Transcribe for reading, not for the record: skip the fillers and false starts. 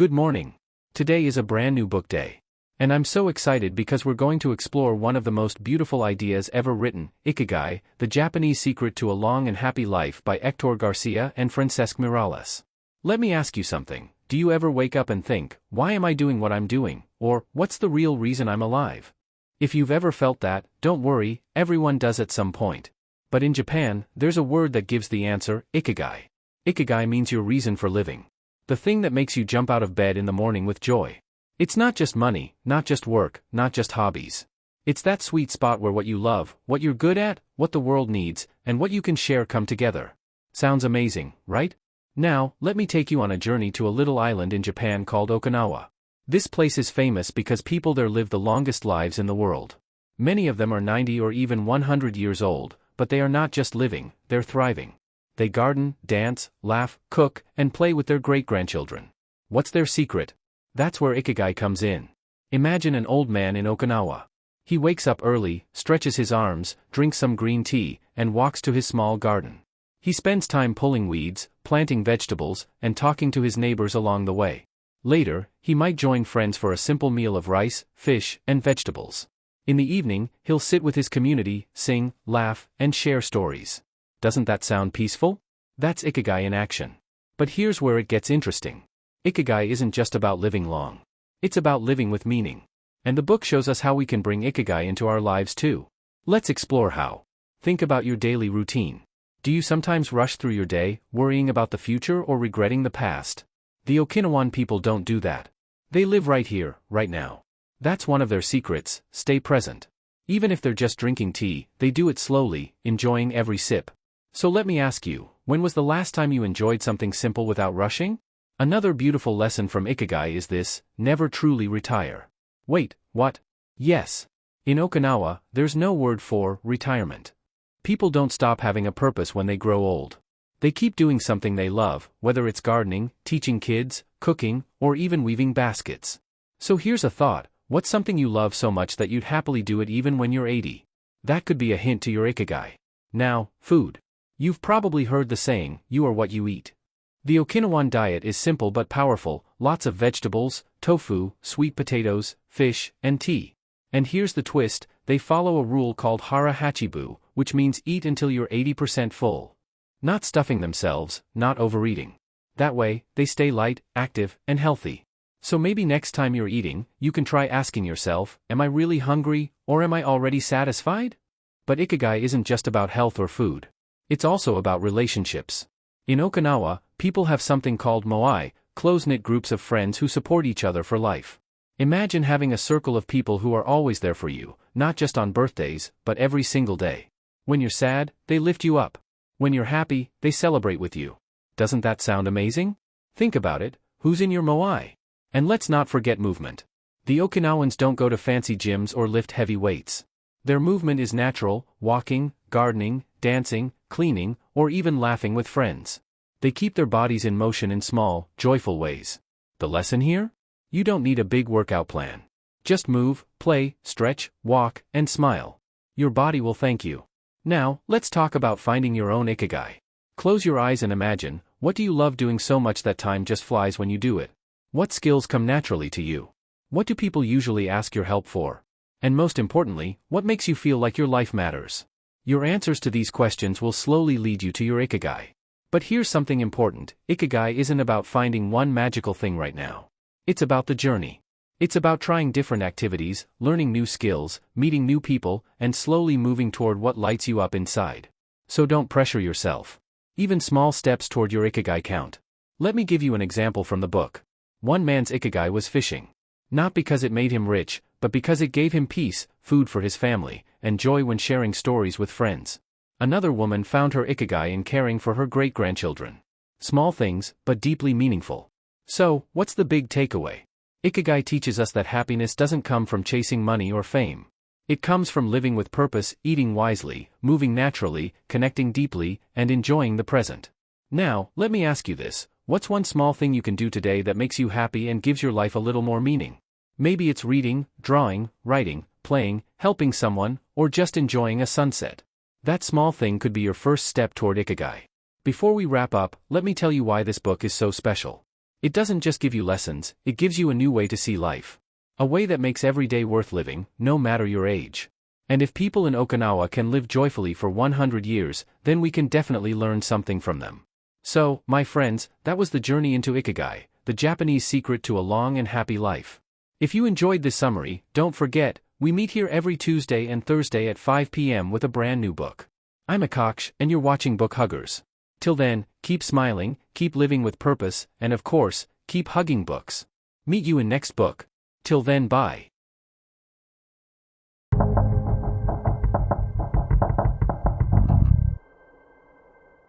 Good morning. Today is a brand new book day. And I'm so excited because we're going to explore one of the most beautiful ideas ever written, Ikigai, the Japanese secret to a long and happy life by Héctor García and Francesc Miralles. Let me ask you something. Do you ever wake up and think, why am I doing what I'm doing? Or, what's the real reason I'm alive? If you've ever felt that, don't worry, everyone does at some point. But in Japan, there's a word that gives the answer, Ikigai. Ikigai means your reason for living. The thing that makes you jump out of bed in the morning with joy. It's not just money, not just work, not just hobbies. It's that sweet spot where what you love, what you're good at, what the world needs, and what you can share come together. Sounds amazing, right? Now, let me take you on a journey to a little island in Japan called Okinawa. This place is famous because people there live the longest lives in the world. Many of them are 90 or even 100 years old, but they are not just living, they're thriving. They garden, dance, laugh, cook, and play with their great-grandchildren. What's their secret? That's where Ikigai comes in. Imagine an old man in Okinawa. He wakes up early, stretches his arms, drinks some green tea, and walks to his small garden. He spends time pulling weeds, planting vegetables, and talking to his neighbors along the way. Later, he might join friends for a simple meal of rice, fish, and vegetables. In the evening, he'll sit with his community, sing, laugh, and share stories. Doesn't that sound peaceful? That's Ikigai in action. But here's where it gets interesting. Ikigai isn't just about living long. It's about living with meaning. And the book shows us how we can bring Ikigai into our lives too. Let's explore how. Think about your daily routine. Do you sometimes rush through your day, worrying about the future or regretting the past? The Okinawan people don't do that. They live right here, right now. That's one of their secrets, stay present. Even if they're just drinking tea, they do it slowly, enjoying every sip. So let me ask you, when was the last time you enjoyed something simple without rushing? Another beautiful lesson from Ikigai is this: never truly retire. Wait, what? Yes. In Okinawa, there's no word for retirement. People don't stop having a purpose when they grow old. They keep doing something they love, whether it's gardening, teaching kids, cooking, or even weaving baskets. So here's a thought: what's something you love so much that you'd happily do it even when you're 80? That could be a hint to your Ikigai. Now, food. You've probably heard the saying, you are what you eat. The Okinawan diet is simple but powerful, lots of vegetables, tofu, sweet potatoes, fish, and tea. And here's the twist, they follow a rule called hara hachibu, which means eat until you're 80% full. Not stuffing themselves, not overeating. That way, they stay light, active, and healthy. So maybe next time you're eating, you can try asking yourself, am I really hungry, or am I already satisfied? But Ikigai isn't just about health or food. It's also about relationships. In Okinawa, people have something called moai, close-knit groups of friends who support each other for life. Imagine having a circle of people who are always there for you, not just on birthdays, but every single day. When you're sad, they lift you up. When you're happy, they celebrate with you. Doesn't that sound amazing? Think about it, who's in your moai? And let's not forget movement. The Okinawans don't go to fancy gyms or lift heavy weights. Their movement is natural, walking, gardening, dancing, cleaning, or even laughing with friends. They keep their bodies in motion in small, joyful ways. The lesson here? You don't need a big workout plan. Just move, play, stretch, walk, and smile. Your body will thank you. Now, let's talk about finding your own Ikigai. Close your eyes and imagine, what do you love doing so much that time just flies when you do it? What skills come naturally to you? What do people usually ask your help for? And most importantly, what makes you feel like your life matters? Your answers to these questions will slowly lead you to your Ikigai. But here's something important, Ikigai isn't about finding one magical thing right now. It's about the journey. It's about trying different activities, learning new skills, meeting new people, and slowly moving toward what lights you up inside. So don't pressure yourself. Even small steps toward your Ikigai count. Let me give you an example from the book. One man's Ikigai was fishing. Not because it made him rich, but because it gave him peace, food for his family, and joy when sharing stories with friends. Another woman found her Ikigai in caring for her great-grandchildren. Small things, but deeply meaningful. So, what's the big takeaway? Ikigai teaches us that happiness doesn't come from chasing money or fame. It comes from living with purpose, eating wisely, moving naturally, connecting deeply, and enjoying the present. Now, let me ask you this. What's one small thing you can do today that makes you happy and gives your life a little more meaning? Maybe it's reading, drawing, writing, playing, helping someone, or just enjoying a sunset. That small thing could be your first step toward Ikigai. Before we wrap up, let me tell you why this book is so special. It doesn't just give you lessons, it gives you a new way to see life. A way that makes every day worth living, no matter your age. And if people in Okinawa can live joyfully for 100 years, then we can definitely learn something from them. So, my friends, that was the journey into Ikigai, the Japanese secret to a long and happy life. If you enjoyed this summary, don't forget, we meet here every Tuesday and Thursday at 5 p.m. with a brand new book. I'm Akaksh, and you're watching Book Huggers. Till then, keep smiling, keep living with purpose, and of course, keep hugging books. Meet you in next book. Till then, bye.